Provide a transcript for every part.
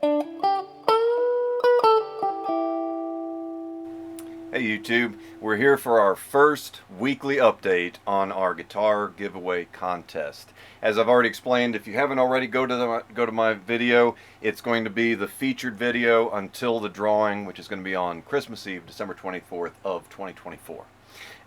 Hey YouTube, we're here for our first weekly update on our guitar giveaway contest. As I've already explained, if you haven't already, go to my video. It's going to be the featured video until the drawing, which is going to be on Christmas Eve, December 24th of 2024.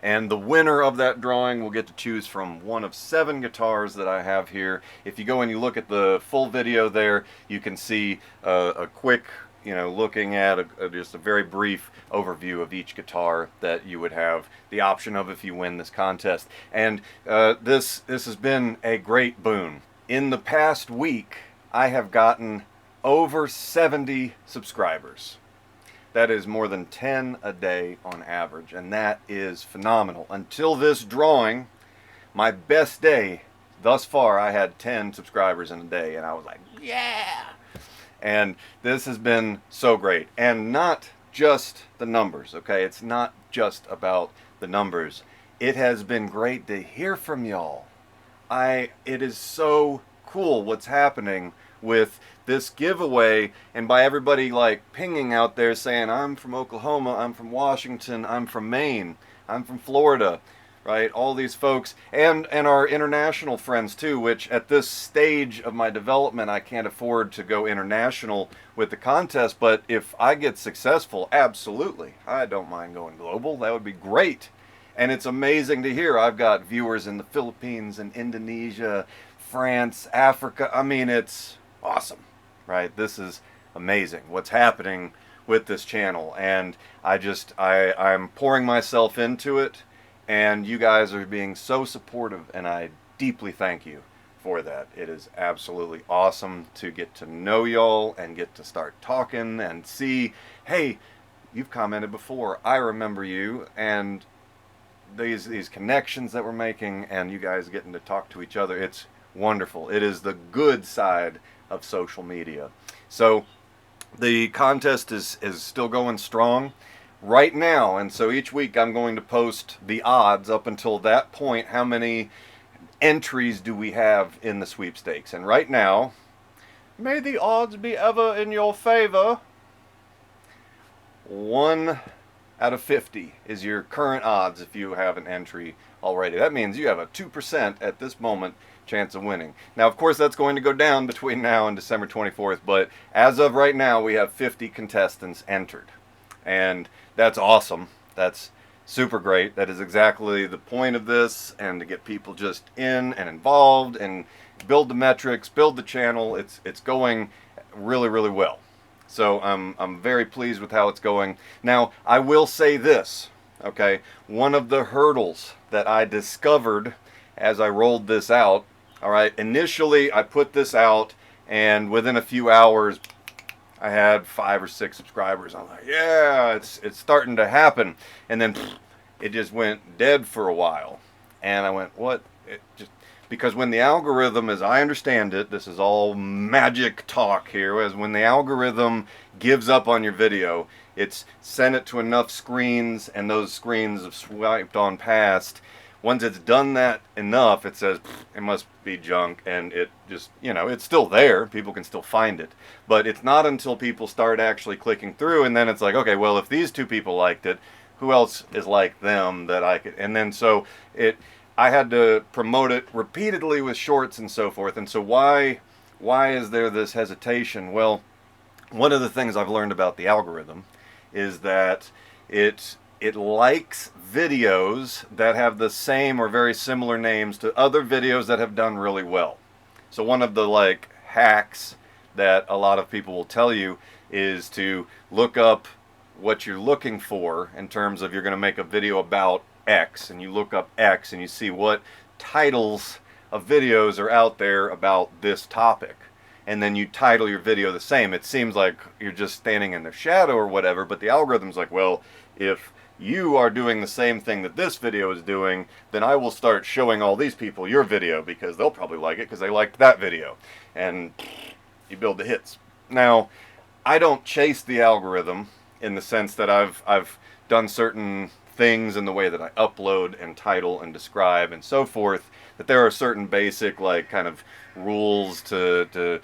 And the winner of that drawing will get to choose from one of 7 guitars that I have here. If you go and you look at the full video there, you can see a quick, looking at just a very brief overview of each guitar that you would have the option of if you win this contest. And this has been a great boon. In the past week, I have gotten over 70 subscribers. That is more than 10 a day on average, and that is phenomenal. Until this drawing, my best day thus far, I had 10 subscribers in a day, and I was like, yeah! And this has been so great. And not just the numbers, okay? It's not just about the numbers. It has been great to hear from y'all. It is so cool what's happening with this giveaway, and by everybody like pinging out there saying, I'm from Oklahoma, I'm from Washington, I'm from Maine, I'm from Florida, right? All these folks, and our international friends too, which at this stage of my development, I can't afford to go international with the contest, but if I get successful, absolutely, I don't mind going global. That would be great. And it's amazing to hear. I've got viewers in the Philippines and Indonesia, France, Africa. I mean, it's awesome, right? This is amazing what's happening with this channel, and I'm pouring myself into it, and you guys are being so supportive, and I deeply thank you for that. It is absolutely awesome to get to know y'all and get to start talking and see, hey, you've commented before, I remember you, and these connections that we're making, and you guys getting to talk to each other. It's wonderful. It is the good side of social media. So the contest is still going strong right now, and so each week I'm going to post the odds up until that point. How many entries do we have in the sweepstakes? And right now, may the odds be ever in your favor, 1 out of 50 is your current odds if you have an entry already. That means you have a 2% at this moment chance of winning. Now, of course, that's going to go down between now and December 24th, but as of right now, we have 50 contestants entered. And that's awesome. That's super great. That is exactly the point of this, and to get people just in and involved and build the metrics, build the channel. It's going really, really well. So I'm very pleased with how it's going. Now, I will say this, okay? One of the hurdles that I discovered as I rolled this out, all right, initially I put this out, and within a few hours, I had 5 or 6 subscribers. I'm like, yeah, it's starting to happen. And then it just went dead for a while. And I went, what? Because when the algorithm, as I understand it, this is all magic talk here, as when the algorithm gives up on your video, it's sent it to enough screens, and those screens have swiped on past. Once it's done that enough, it says it must be junk, and it just, it's still there. People can still find it. But it's not until people start actually clicking through, and then it's like, okay, well, if these 2 people liked it, who else is like them that I could? And then so I had to promote it repeatedly with shorts and so forth. And so why is there this hesitation? Well, one of the things I've learned about the algorithm is that it likes videos that have the same or very similar names to other videos that have done really well. So one of the hacks that a lot of people will tell you is to look up what you're looking for in terms of, you're going to make a video about X, and you look up X and you see what titles of videos are out there about this topic, and then you title your video the same. It seems like you're just standing in the shadow or whatever, but the algorithm's like, well, if you are doing the same thing that this video is doing, then I will start showing all these people your video, because they'll probably like it because they liked that video, and you build the hits. Now, I don't chase the algorithm in the sense that I've done certain things in the way that I upload and title and describe and so forth, that there are certain basic kind of rules to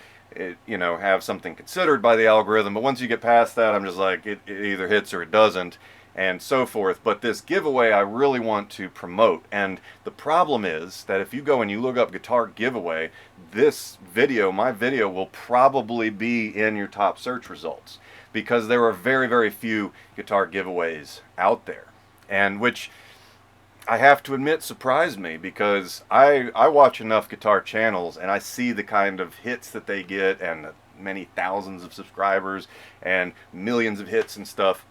have something considered by the algorithm. But once you get past that, I'm just like, it either hits or it doesn't, and so forth. But this giveaway I really want to promote. And the problem is that if you go and you look up guitar giveaway, this video, my video, will probably be in your top search results, because there are very, very few guitar giveaways out there. And which, I have to admit, surprised me, because I watch enough guitar channels and I see the kind of hits that they get, and the many thousands of subscribers and millions of hits and stuff.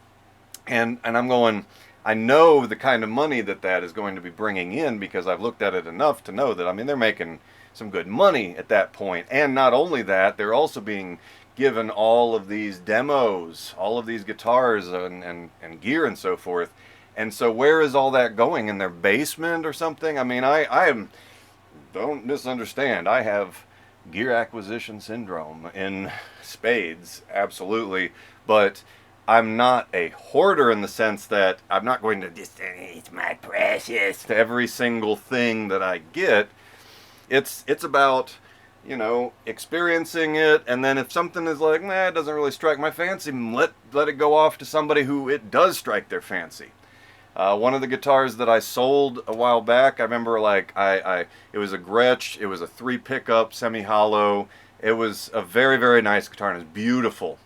And I'm going, I know the kind of money that is going to be bringing in, because I've looked at it enough to know that, I mean, they're making some good money at that point. And not only that, they're also being given all of these demos, all of these guitars and gear and so forth. And so where is all that going? In their basement or something? I mean, I am, don't misunderstand, I have gear acquisition syndrome in spades, absolutely. But I'm not a hoarder in the sense that I'm not going to just say, it's my precious, to every single thing that I get. It's about, experiencing it, and then if something is like, nah, it doesn't really strike my fancy, let it go off to somebody who it does strike their fancy. One of the guitars that I sold a while back, I remember, like, it was a Gretsch, it was a 3 pickup, semi-hollow. It was a very, very nice guitar, and it was beautiful.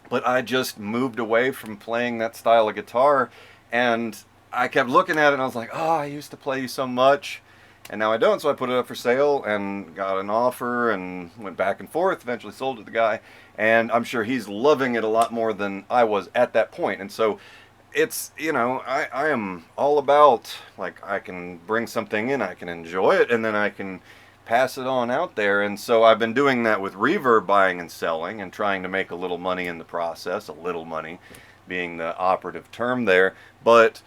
But I just moved away from playing that style of guitar, and I kept looking at it, and I was like, oh, I used to play so much, and now I don't. So I put it up for sale and got an offer and went back and forth, eventually sold it to the guy, and I'm sure he's loving it a lot more than I was at that point. And so it's, I am all about, like, I can bring something in, I can enjoy it, and then I can pass it on out there. And so I've been doing that with Reverb, buying and selling, and trying to make a little money in the process, a little money being the operative term there. But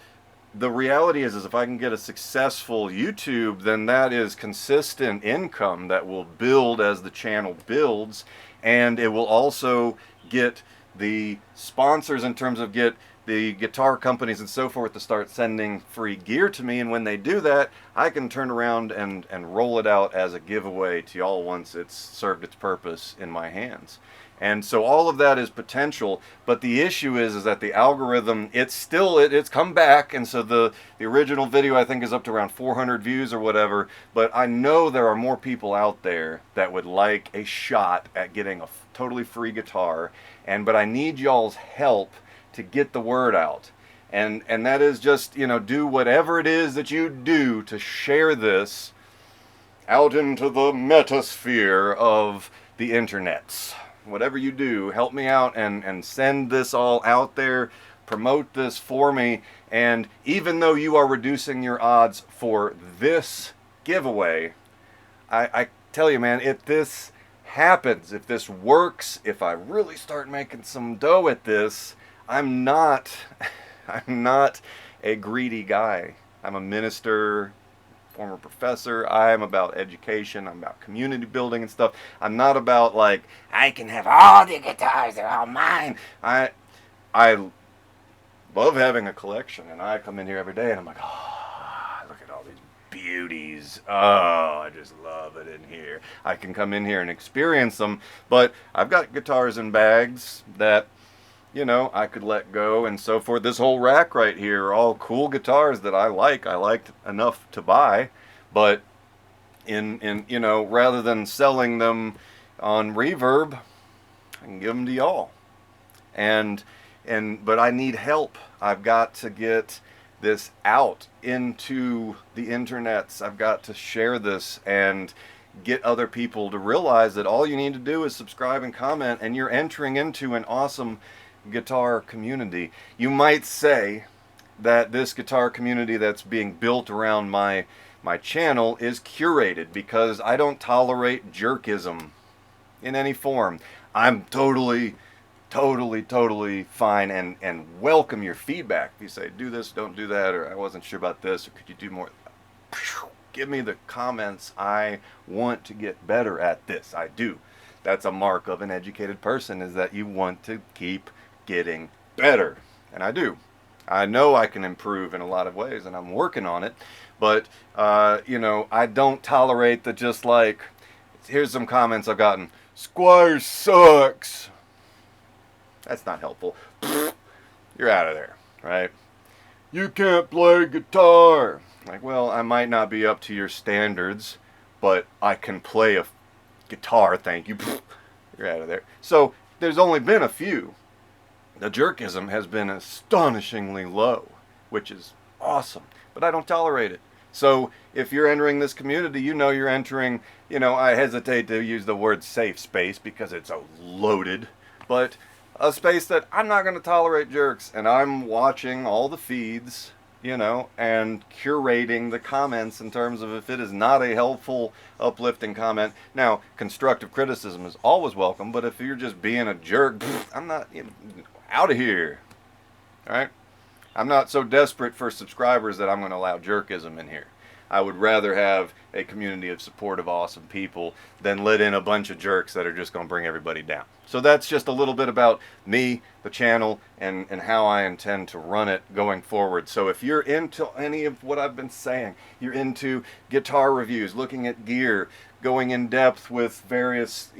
the reality is if I can get a successful YouTube, then that is consistent income that will build as the channel builds, and it will also get the sponsors, in terms of get the guitar companies and so forth, to start sending free gear to me. And when they do that, I can turn around and roll it out as a giveaway to y'all once it's served its purpose in my hands. And so all of that is potential, but the issue is that the algorithm, it's come back, and so the original video I think is up to around 400 views or whatever, but I know there are more people out there that would like a shot at getting a totally free guitar, but I need y'all's help to get the word out. And that is just, do whatever it is that you do to share this out into the metasphere of the internets. Whatever you do, help me out and send this all out there, promote this for me. And even though you are reducing your odds for this giveaway, I tell you, man, if this happens, if this works, if I really start making some dough at this, I'm not a greedy guy. I'm a minister, former professor. I'm about education. I'm about community building and stuff. I'm not about, like, I can have all the guitars, they're all mine. I love having a collection, and I come in here every day and I'm like, oh, look at all these beauties. Oh, I just love it in here. I can come in here and experience them, but I've got guitars in bags that, I could let go and so forth. This whole rack right here are all cool guitars that I liked enough to buy, but rather than selling them on Reverb, I can give them to y'all. But I need help. I've got to get this out into the internets. I've got to share this and get other people to realize that all you need to do is subscribe and comment, and you're entering into an awesome guitar community. You might say that this guitar community that's being built around my channel is curated, because I don't tolerate jerkism in any form. I'm totally fine and welcome your feedback. If you say, do this, don't do that, or I wasn't sure about this, or could you do more, give me the comments. I want to get better at this. I do. That's a mark of an educated person, is that you want to keep getting better, and I do. I know I can improve in a lot of ways, and I'm working on it, but I don't tolerate the just like, here's some comments I've gotten, Squire sucks. That's not helpful. You're out of there, right? You can't play guitar. Like, well, I might not be up to your standards, but I can play a guitar, thank you. You're out of there. So, there's only been a few. The jerkism has been astonishingly low, which is awesome, but I don't tolerate it. So if you're entering this community, you know you're entering, I hesitate to use the word safe space because it's so loaded, but a space that I'm not going to tolerate jerks, and I'm watching all the feeds, and curating the comments in terms of if it is not a helpful, uplifting comment. Now, constructive criticism is always welcome, but if you're just being a jerk, I'm not, out of here. All right? I'm not so desperate for subscribers that I'm going to allow jerkism in here. I would rather have a community of supportive, awesome people than let in a bunch of jerks that are just going to bring everybody down. So that's just a little bit about me, the channel, and how I intend to run it going forward. So if you're into any of what I've been saying, you're into guitar reviews, looking at gear, going in depth with various,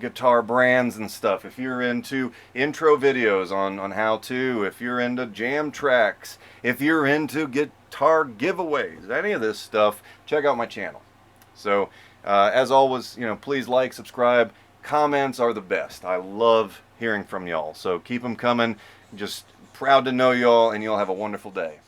guitar brands and stuff. If you're into intro videos on how to, if you're into jam tracks, if you're into guitar giveaways, any of this stuff, check out my channel. So, as always, please like, subscribe. Comments are the best. I love hearing from y'all. So keep them coming. Just proud to know y'all, and y'all have a wonderful day.